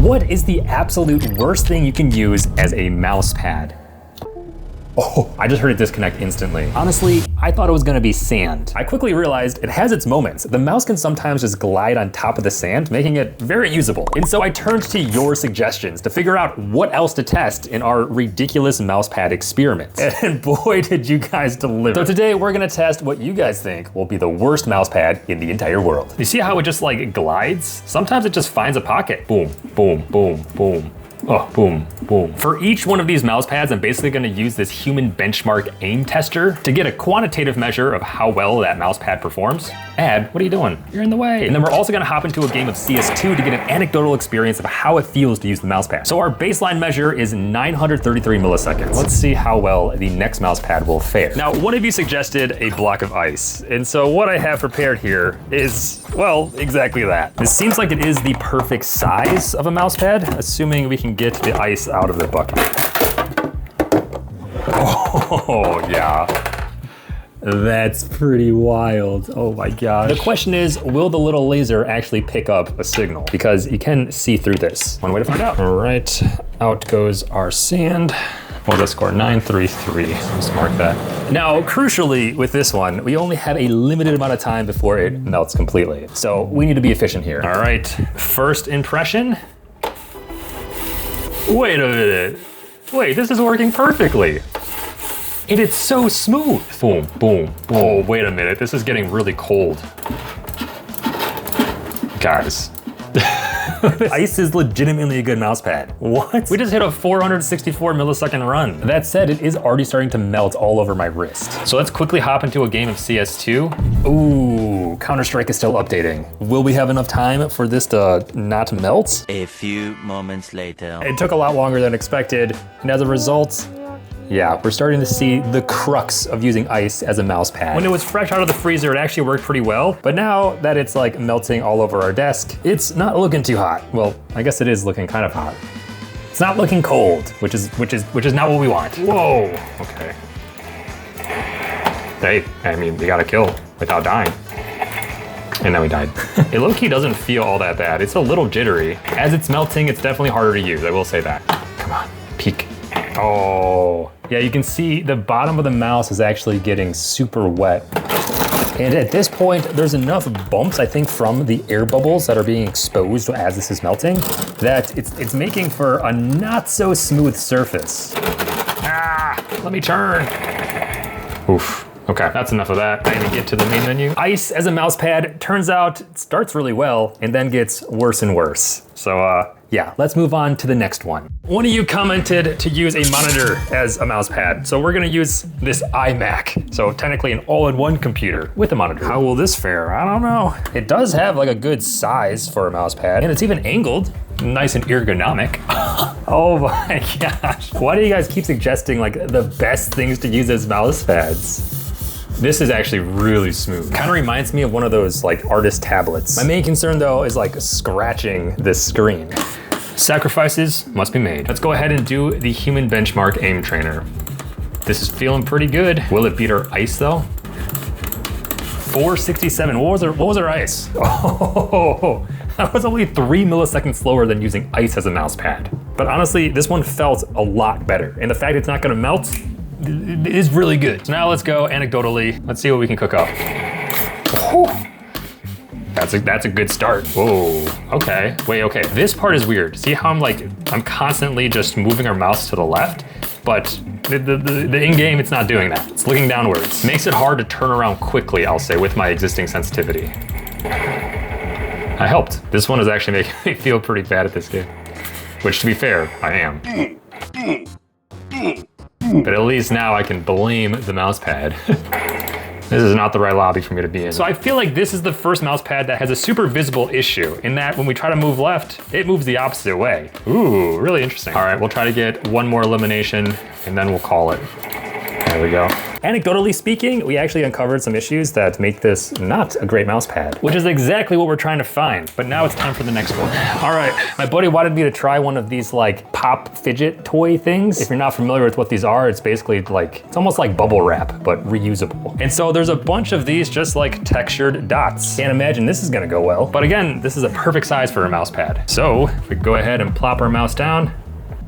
What is the absolute worst thing you can use as a mouse pad? Oh, I just heard it disconnect instantly. Honestly, I thought it was gonna be sand. I quickly realized it has its moments. The mouse can sometimes just glide on top of the sand, making it very usable. And so I turned to your suggestions to figure out what else to test in our ridiculous mouse pad experiment. And boy, did you guys deliver. So today we're gonna test what you guys think will be the worst mouse pad in the entire world. You see how it just like glides? Sometimes it just finds a pocket. Boom, boom, boom, boom. Oh, boom, boom. For each one of these mouse pads, I'm basically gonna use this human benchmark aim tester to get a quantitative measure of how well that mouse pad performs. Ad, what are you doing? You're in the way. And then we're also gonna hop into a game of CS2 to get an anecdotal experience of how it feels to use the mouse pad. So our baseline measure is 933 milliseconds. Let's see how well the next mouse pad will fare. Now, one of you suggested a block of ice. And so what I have prepared here is, well, exactly that. This seems like it is the perfect size of a mouse pad, assuming we can get the ice out of the bucket. Oh, yeah. That's pretty wild. Oh my gosh. The question is, will the little laser actually pick up a signal? Because you can see through this. One way to find out. All right, out goes our sand. What was that score? 933. Let's mark that. Now, crucially with this one, we only have a limited amount of time before it melts completely. So we need to be efficient here. All right, first impression. Wait a minute. Wait, this is working perfectly. And it's so smooth. Boom, boom, boom. Oh, wait a minute. This is getting really cold. Guys. Ice is legitimately a good mouse pad. What? We just hit a 464 millisecond run. That said, it is already starting to melt all over my wrist. So let's quickly hop into a game of CS2. Ooh, Counter-Strike is still updating. Will we have enough time for this to not melt? A few moments later. It took a lot longer than expected, and as a result, yeah, we're starting to see the crux of using ice as a mouse pad. When it was fresh out of the freezer, it actually worked pretty well. But now that it's like melting all over our desk, it's not looking too hot. Well, I guess it is looking kind of hot. It's not looking cold, which is not what we want. Whoa, okay. Hey, I mean, we gotta kill without dying. And then we died. It low-key doesn't feel all that bad. It's a little jittery. As it's melting, it's definitely harder to use, I will say that. Come on, peek. Oh, yeah, you can see the bottom of the mouse is actually getting super wet. And at this point, there's enough bumps, I think, from the air bubbles that are being exposed as this is melting, that it's making for a not so smooth surface. Ah, let me turn. Oof. Okay, that's enough of that. I need to get to the main menu. Ice as a mouse pad, turns out, it starts really well and then gets worse and worse. So yeah, let's move on to the next one. One of you commented to use a monitor as a mouse pad. So we're gonna use this iMac. So technically an all-in-one computer with a monitor. How will this fare? I don't know. It does have like a good size for a mouse pad and it's even angled. Nice and ergonomic. Oh my gosh. Why do you guys keep suggesting like the best things to use as mouse pads? This is actually really smooth. Kind of reminds me of one of those like artist tablets. My main concern though is like scratching this screen. Sacrifices must be made. Let's go ahead and do the human benchmark aim trainer. This is feeling pretty good. Will it beat our ice though? 467, what was our ice? Oh, that was only 3 milliseconds slower than using ice as a mouse pad. But honestly, this one felt a lot better. And the fact it's not gonna melt, is really good. So now let's go anecdotally. Let's see what we can cook up. Oh, that's a good start. Whoa, okay. Wait, okay. This part is weird. See how I'm constantly just moving our mouse to the left, but the in-game, it's not doing that. It's looking downwards. Makes it hard to turn around quickly, I'll say, with my existing sensitivity. I helped. This one is actually making me feel pretty bad at this game. Which, to be fair, I am. But at least now I can blame the mouse pad. This is not the right lobby for me to be in. So I feel like this is the first mouse pad that has a super visible issue in that when we try to move left, it moves the opposite way. Ooh, really interesting. All right, we'll try to get one more elimination and then we'll call it. There we go. Anecdotally speaking, we actually uncovered some issues that make this not a great mouse pad, which is exactly what we're trying to find. But now it's time for the next one. All right, my buddy wanted me to try one of these like pop fidget toy things. If you're not familiar with what these are, it's basically like, it's almost like bubble wrap, but reusable. And so there's a bunch of these just like textured dots. Can't imagine this is gonna go well. But again, this is a perfect size for a mouse pad. So if we go ahead and plop our mouse down,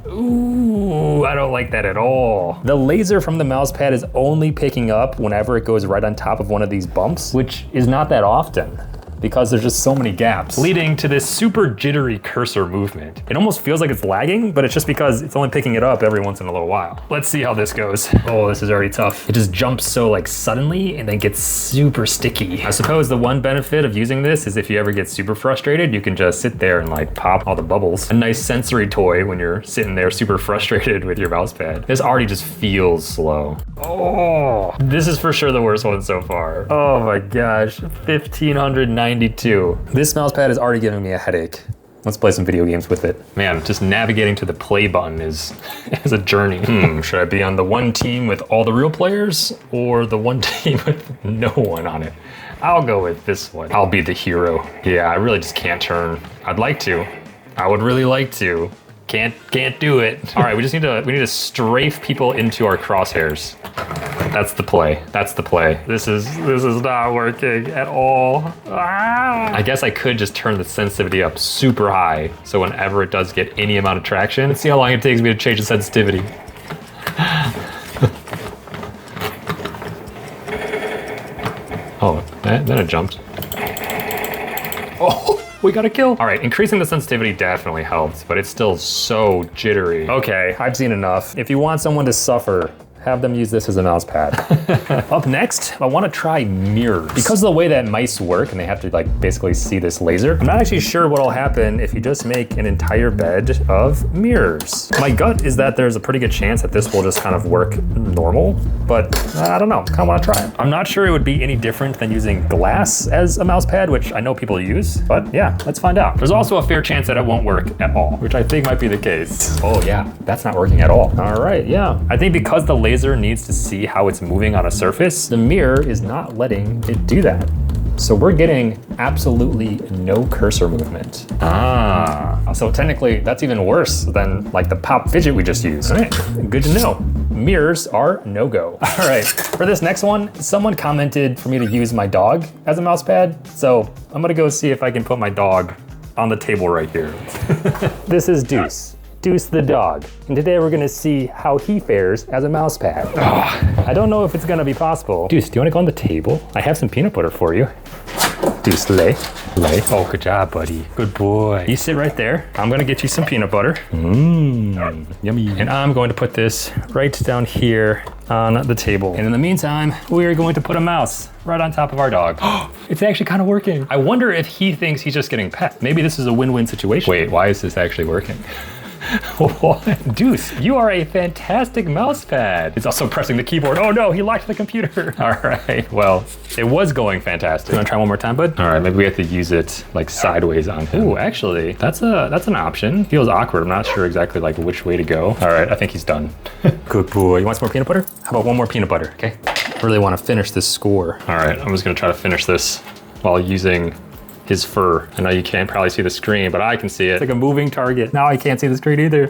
ooh, I don't like that at all. The laser from the mouse pad is only picking up whenever it goes right on top of one of these bumps, which is not that often, because there's just so many gaps, leading to this super jittery cursor movement. It almost feels like it's lagging, but it's just because it's only picking it up every once in a little while. Let's see how this goes. Oh, this is already tough. It just jumps so like suddenly and then gets super sticky. I suppose the one benefit of using this is if you ever get super frustrated, you can just sit there and like pop all the bubbles. A nice sensory toy when you're sitting there super frustrated with your mouse pad. This already just feels slow. Oh, this is for sure the worst one so far. Oh my gosh, 1592. This mouse pad is already giving me a headache. Let's play some video games with it. Man, just navigating to the play button is a journey. Should I be on the one team with all the real players or the one team with no one on it? I'll go with this one. I'll be the hero. Yeah, I really just can't turn. I'd like to. I would really like to. Can't do it. All right, we need to strafe people into our crosshairs. That's the play. That's the play. This is not working at all. Ah. I guess I could just turn the sensitivity up super high, so whenever it does get any amount of traction, let's see how long it takes me to change the sensitivity. Oh, then it jumped. Oh. We got a kill. All right, increasing the sensitivity definitely helps, but it's still so jittery. Okay, I've seen enough. If you want someone to suffer, have them use this as a mouse pad. Up next, I want to try mirrors. Because of the way that mice work and they have to like basically see this laser, I'm not actually sure what'll happen if you just make an entire bed of mirrors. My gut is that there's a pretty good chance that this will just kind of work normal, but I don't know, kind of want to try it. I'm not sure it would be any different than using glass as a mouse pad, which I know people use, but yeah, let's find out. There's also a fair chance that it won't work at all, which I think might be the case. Oh yeah, that's not working at all. All right, yeah. I think because the laser needs to see how it's moving on a surface, the mirror is not letting it do that. So we're getting absolutely no cursor movement. Ah, so technically that's even worse than like the pop fidget we just used. All right, good to know. Mirrors are no-go. All right, for this next one, someone commented for me to use my dog as a mouse pad. So I'm gonna go see if I can put my dog on the table right here. This is Deuce. Deuce the dog. And today we're gonna see how he fares as a mouse pad. I don't know if it's gonna be possible. Deuce, do you wanna go on the table? I have some peanut butter for you. Deuce, lay. Oh, good job, buddy. Good boy. You sit right there. I'm gonna get you some peanut butter. Yummy. And I'm going to put this right down here on the table. And in the meantime, we are going to put a mouse right on top of our dog. It's actually kind of working. I wonder if he thinks he's just getting pet. Maybe this is a win-win situation. Wait, why is this actually working? What? Deuce, you are a fantastic mouse pad. He's also pressing the keyboard. Oh no, he locked the computer. All right, well, it was going fantastic. You wanna try one more time, bud? All right, maybe we have to use it like sideways on him. Ooh, actually, that's an option. Feels awkward. I'm not sure exactly like which way to go. All right, I think he's done. Good boy. You want some more peanut butter? How about one more peanut butter, okay? I really wanna finish this score. All right, I'm just gonna try to finish this while using his fur. I know you can't probably see the screen, but I can see it. It's like a moving target. Now I can't see the screen either.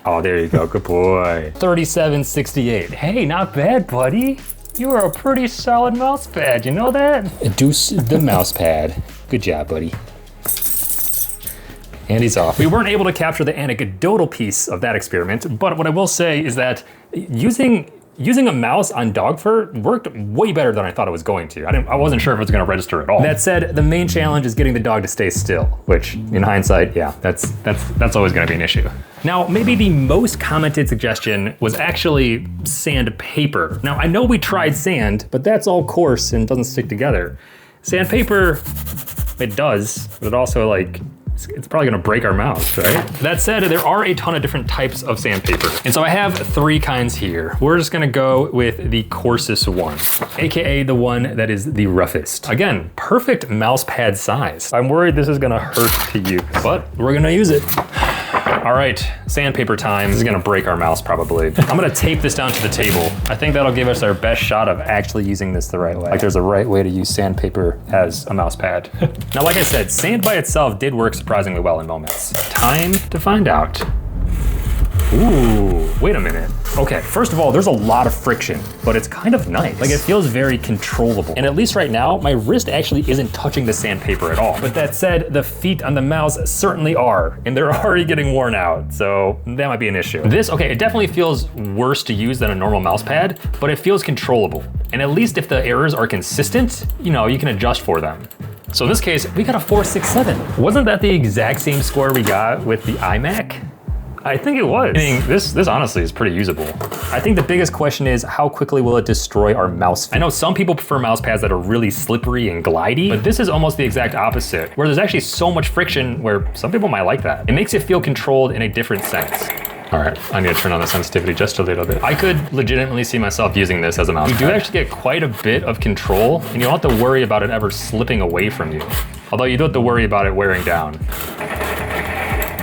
Oh, there you go, good boy. 3768. Hey, not bad, buddy. You are a pretty solid mouse pad, you know that? Deuce the mouse pad. Good job, buddy. And he's off. We weren't able to capture the anecdotal piece of that experiment, but what I will say is that using a mouse on dog fur worked way better than I thought it was going to. I wasn't sure if it was gonna register at all. That said, the main challenge is getting the dog to stay still, which in hindsight, yeah, that's always gonna be an issue. Now, maybe the most commented suggestion was actually sandpaper. Now, I know we tried sand, but that's all coarse and doesn't stick together. Sandpaper, it does, but it also like, it's probably gonna break our mouse, right? That said, there are a ton of different types of sandpaper. And so I have 3 kinds here. We're just gonna go with the coarsest one, AKA the one that is the roughest. Again, perfect mouse pad size. I'm worried this is gonna hurt to use, but we're gonna use it. All right, sandpaper time. This is gonna break our mouse probably. I'm gonna tape this down to the table. I think that'll give us our best shot of actually using this the right way. Like there's a right way to use sandpaper as a mouse pad. Now, like I said, sand by itself did work surprisingly well in moments. Time to find out. Ooh, wait a minute. Okay, first of all, there's a lot of friction, but it's kind of nice. Like it feels very controllable. And at least right now, my wrist actually isn't touching the sandpaper at all. But that said, the feet on the mouse certainly are, and they're already getting worn out. So that might be an issue. This, okay, it definitely feels worse to use than a normal mouse pad, but it feels controllable. And at least if the errors are consistent, you know, you can adjust for them. So in this case, we got a 467. Wasn't that the exact same score we got with the iMac? I think it was. I mean, this honestly is pretty usable. I think the biggest question is how quickly will it destroy our mouse feet? I know some people prefer mouse pads that are really slippery and glidey, but this is almost the exact opposite, where there's actually so much friction where some people might like that. It makes it feel controlled in a different sense. All right, I need to turn on the sensitivity just a little bit. I could legitimately see myself using this as a mouse pad. You do actually get quite a bit of control, and you don't have to worry about it ever slipping away from you. Although you do have to worry about it wearing down.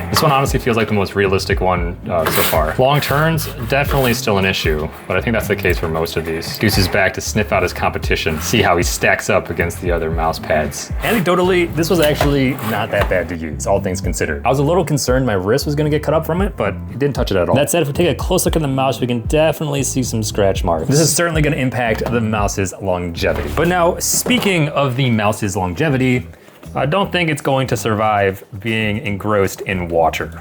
This one honestly feels like the most realistic one so far. Long turns, definitely still an issue, but I think that's the case for most of these. Goose is back to sniff out his competition, see how he stacks up against the other mouse pads. Anecdotally, this was actually not that bad to use, all things considered. I was a little concerned my wrist was gonna get cut up from it, but it didn't touch it at all. That said, if we take a close look at the mouse, we can definitely see some scratch marks. This is certainly gonna impact the mouse's longevity. But now, speaking of the mouse's longevity, I don't think it's going to survive being engrossed in water.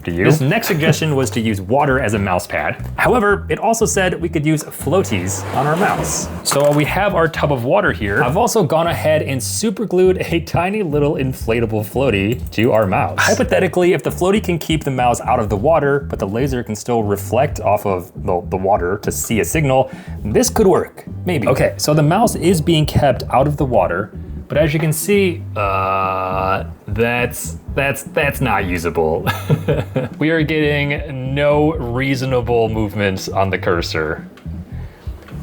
Do you? This next suggestion was to use water as a mouse pad. However, it also said we could use floaties on our mouse. So while we have our tub of water here, I've also gone ahead and super glued a tiny little inflatable floaty to our mouse. Hypothetically, if the floaty can keep the mouse out of the water, but the laser can still reflect off of the water to see a signal, this could work, maybe. Okay, so the mouse is being kept out of the water, but as you can see, that's not usable. We are getting no reasonable movements on the cursor.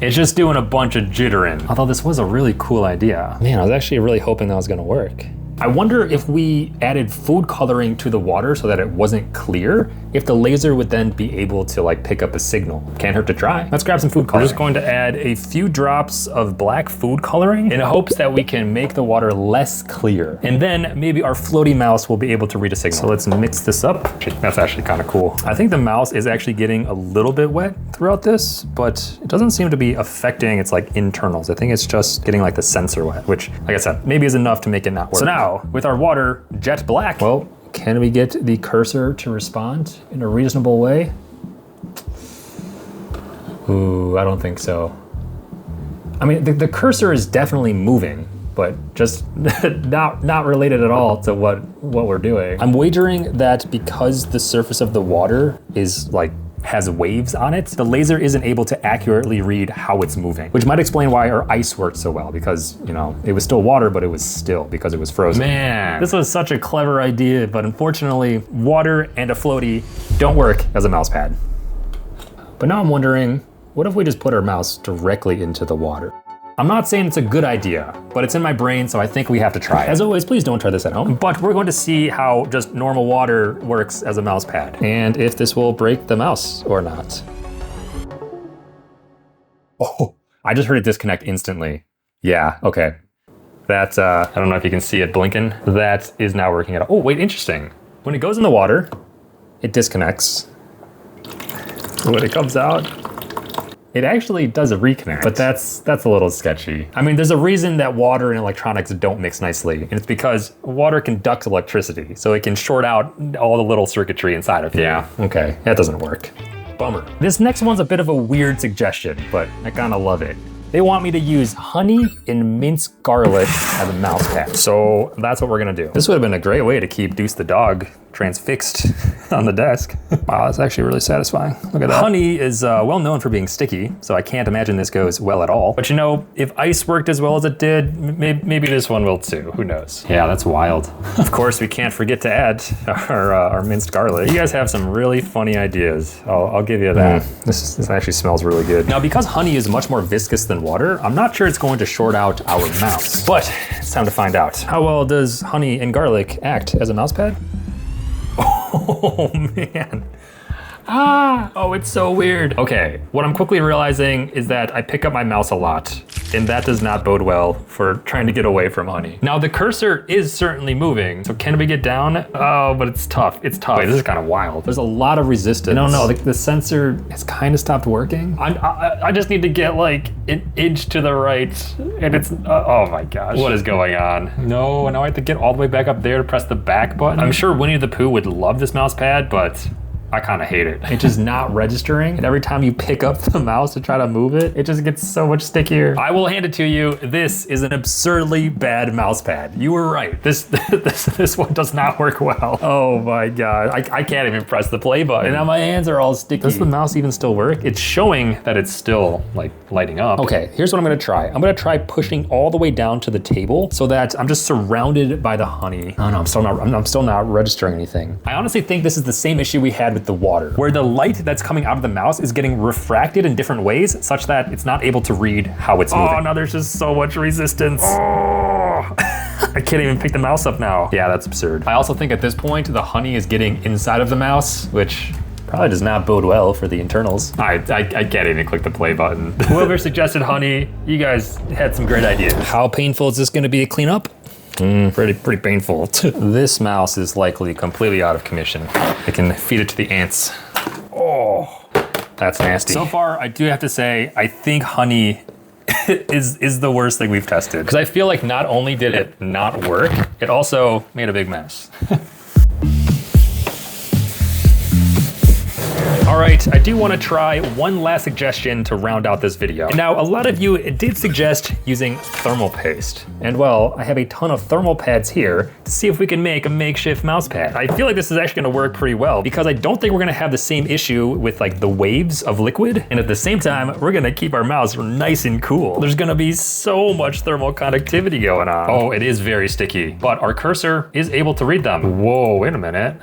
It's just doing a bunch of jittering. Although this was a really cool idea. Man, I was actually really hoping that was gonna work. I wonder if we added food coloring to the water so that it wasn't clear, if the laser would then be able to like pick up a signal. Can't hurt to try. Let's grab some food coloring. We're just going to add a few drops of black food coloring in hopes that we can make the water less clear. And then maybe our floaty mouse will be able to read a signal. So let's mix this up. That's actually kind of cool. I think the mouse is actually getting a little bit wet throughout this, but it doesn't seem to be affecting its like internals. I think it's just getting like the sensor wet, which like I said, maybe is enough to make it not work. So now, with our water jet black, well, can we get the cursor to respond in a reasonable way? Ooh, I don't think so. I mean, the cursor is definitely moving, but just not related at all to what we're doing. I'm wagering that because the surface of the water is like has waves on it, the laser isn't able to accurately read how it's moving, which might explain why our ice worked so well, because, you know, it was still water, but it was still because it was frozen. Man, this was such a clever idea, but unfortunately, water and a floaty don't work as a mouse pad. But now I'm wondering, what if we just put our mouse directly into the water? I'm not saying it's a good idea, but it's in my brain, so I think we have to try it. As always, please don't try this at home. But we're going to see how just normal water works as a mouse pad, and if this will break the mouse or not. Oh, I just heard it disconnect instantly. Yeah, okay. That's, I don't know if you can see it blinking. That is now working at all. Oh, wait, interesting. When it goes in the water, it disconnects. When it comes out, it actually does a reconnect, but that's a little sketchy. I mean, there's a reason that water and electronics don't mix nicely, and it's because water conducts electricity, so it can short out all the little circuitry inside of it. Yeah, okay, that doesn't work. Bummer. This next one's a bit of a weird suggestion, but I kinda love it. They want me to use honey and minced garlic as a mouse pad. So that's what we're gonna do. This would have been a great way to keep Deuce the dog transfixed on the desk. Wow, that's actually really satisfying. Look at that. Honey is well known for being sticky, so I can't imagine this goes well at all. But you know, if ice worked as well as it did, maybe this one will too, who knows? Yeah, that's wild. Of course, we can't forget to add our minced garlic. You guys have some really funny ideas. I'll give you that. This actually smells really good. Now, because honey is much more viscous than water, I'm not sure it's going to short out our mouse, but it's time to find out. How well does honey and garlic act as a mouse pad? Oh, Oh man. Ah, oh, it's so weird. Okay, what I'm quickly realizing is that I pick up my mouse a lot, and that does not bode well for trying to get away from honey. Now the cursor is certainly moving, so can we get down? Oh, but it's tough, it's tough. Wait, this is kind of wild. There's a lot of resistance. I don't know, the sensor has kind of stopped working. I just need to get like an inch to the right, and it's, oh my gosh. What is going on? No, now I have to get all the way back up there to press the back button. I'm sure Winnie the Pooh would love this mouse pad, but I kind of hate it. It's just not registering. And every time you pick up the mouse to try to move it, it just gets so much stickier. I will hand it to you. This is an absurdly bad mouse pad. You were right. This one does not work well. Oh my God. I can't even press the play button. And now my hands are all sticky. Does the mouse even still work? It's showing that it's still like lighting up. Okay, here's what I'm gonna try. I'm gonna try pushing all the way down to the table so that I'm just surrounded by the honey. Oh no, I'm still not registering anything. I honestly think this is the same issue we had with the water, where the light that's coming out of the mouse is getting refracted in different ways such that it's not able to read how it's moving. Oh, now there's just so much resistance. Oh. I can't even pick the mouse up now. Yeah, that's absurd. I also think at this point, the honey is getting inside of the mouse, which probably does not bode well for the internals. I can't even click the play button. Whoever suggested honey, you guys had some great ideas. How painful is this gonna be to clean up? Pretty painful. This mouse is likely completely out of commission. I can feed it to the ants. Oh, that's nasty. So far, I do have to say, I think honey is the worst thing we've tested. Because I feel like not only did it not work, it also made a big mess. All right, I do want to try one last suggestion to round out this video. Now, a lot of you did suggest using thermal paste. And well, I have a ton of thermal pads here to see if we can make a makeshift mouse pad. I feel like this is actually gonna work pretty well because I don't think we're gonna have the same issue with like the waves of liquid. And at the same time, we're gonna keep our mouse nice and cool. There's gonna be so much thermal conductivity going on. Oh, it is very sticky, but our cursor is able to read them. Whoa, wait a minute.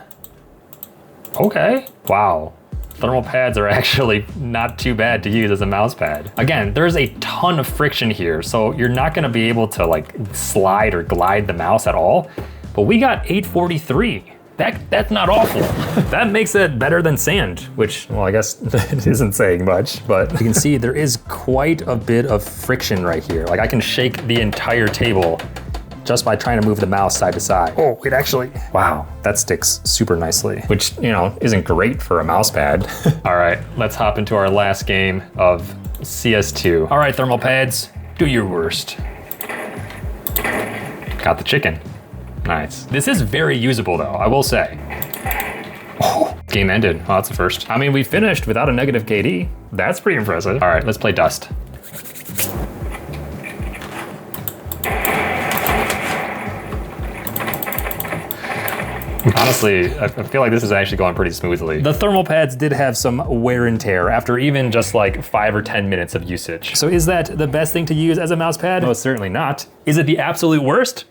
Okay, wow. Thermal pads are actually not too bad to use as a mouse pad. Again, there's a ton of friction here, so you're not gonna be able to like slide or glide the mouse at all, but we got 843. That's not awful. That makes it better than sand, which, well, I guess it isn't saying much, but you can see there is quite a bit of friction right here. Like I can shake the entire table just by trying to move the mouse side to side. Oh, it actually, wow, that sticks super nicely, which, you know, isn't great for a mouse pad. All right, let's hop into our last game of CS2. All right, thermal pads, do your worst. Got the chicken. Nice. This is very usable though, I will say. Oh, game ended. Oh, that's the first. I mean, we finished without a negative KD. That's pretty impressive. All right, let's play Dust. Honestly, I feel like this is actually going pretty smoothly. The thermal pads did have some wear and tear after even just like 5 or 10 minutes of usage. So is that the best thing to use as a mouse pad? Most certainly not. Is it the absolute worst?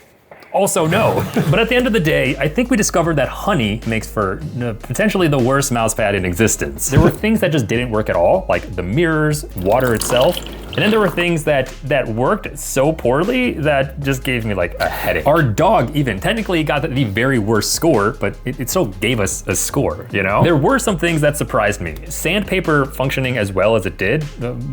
Also no. But at the end of the day, I think we discovered that honey makes for potentially the worst mouse pad in existence. There were things that just didn't work at all, like the mirrors, water itself. And then there were things that worked so poorly that just gave me like a headache. Our dog even technically got the very worst score, but it still gave us a score, you know? There were some things that surprised me. Sandpaper functioning as well as it did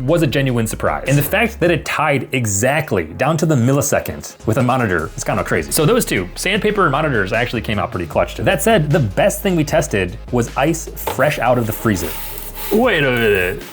was a genuine surprise. And the fact that it tied exactly down to the millisecond with a monitor is kind of crazy. So those two, Sandpaper and monitors, actually came out pretty clutch. That said, the best thing we tested was ice fresh out of the freezer. Wait a minute.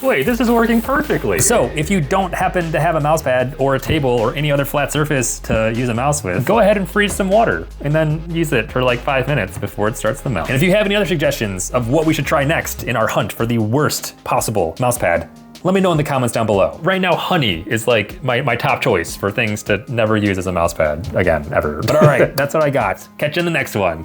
Wait, this is working perfectly. So if you don't happen to have a mouse pad or a table or any other flat surface to use a mouse with, go ahead and freeze some water and then use it for like 5 minutes before it starts to melt. And if you have any other suggestions of what we should try next in our hunt for the worst possible mouse pad, let me know in the comments down below. Right now, honey is like my top choice for things to never use as a mouse pad again, ever. But all right, that's what I got. Catch you in the next one.